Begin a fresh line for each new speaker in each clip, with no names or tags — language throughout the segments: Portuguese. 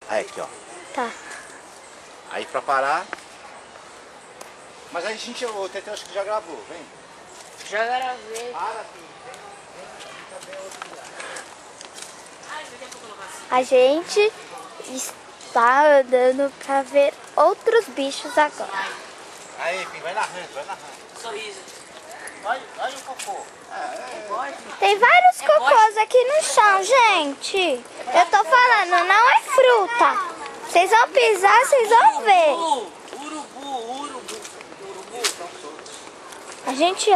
Aí, aqui, ó.
Tá.
Aí pra parar. Mas aí o Tetê acho que já gravou, vem.
Já gravei.
Para, filho. Vem outro lugar.
A gente está andando pra ver outros bichos agora.
Aí, filho, vai narrando, vai narrando.
Sorriso.
Olha o cocô.
Tem vários cocôs aqui no chão, gente. Eu tô falando, não é fruta. Vocês vão pisar, vocês vão ver.
Urubu.
A gente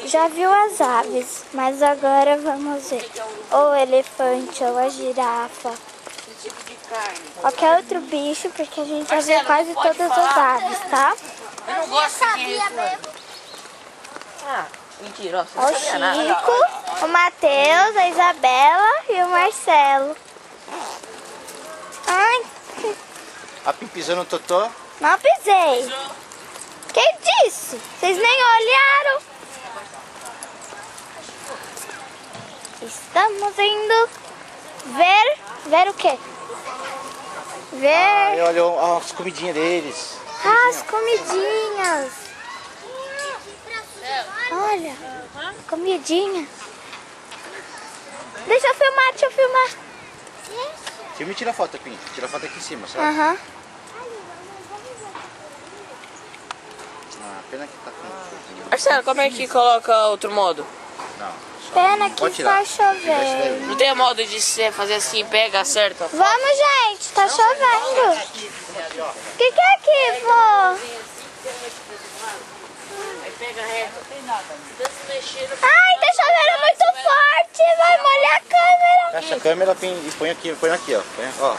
já viu as aves, mas agora vamos ver o elefante ou a girafa.
Que tipo de carne?
Qualquer outro bicho, porque a gente já viu quase todas as aves, tá?
Eu não gosto disso. Ah, mentirosa.
Ó, o Chico, o Matheus, a Isabela e o Marcelo. Ai,
A Pim pisou no totó.
não pisei. Quem disse? Vocês nem olharam. Estamos indo ver o quê? Ver
Olha as comidinhas deles.
as comidinhas. Olha, comidinha. Deixa eu filmar.
Filme e tira foto, Pim. Tira foto aqui em cima, sabe?
Aham.
Ah, pena que tá com...
Marcelo, como é que coloca outro modo?
Não.
Pena que
Pode tirar.
está chovendo.
Não tem modo de você fazer assim, pega, acerta?
Vamos, gente, tá chovendo. O que é aqui, vô?
Aí pega reto.
Ai, tá chovendo muito forte. Vai molhar a câmera.
Fecha a câmera, Pim, e põe aqui, ó. Ó.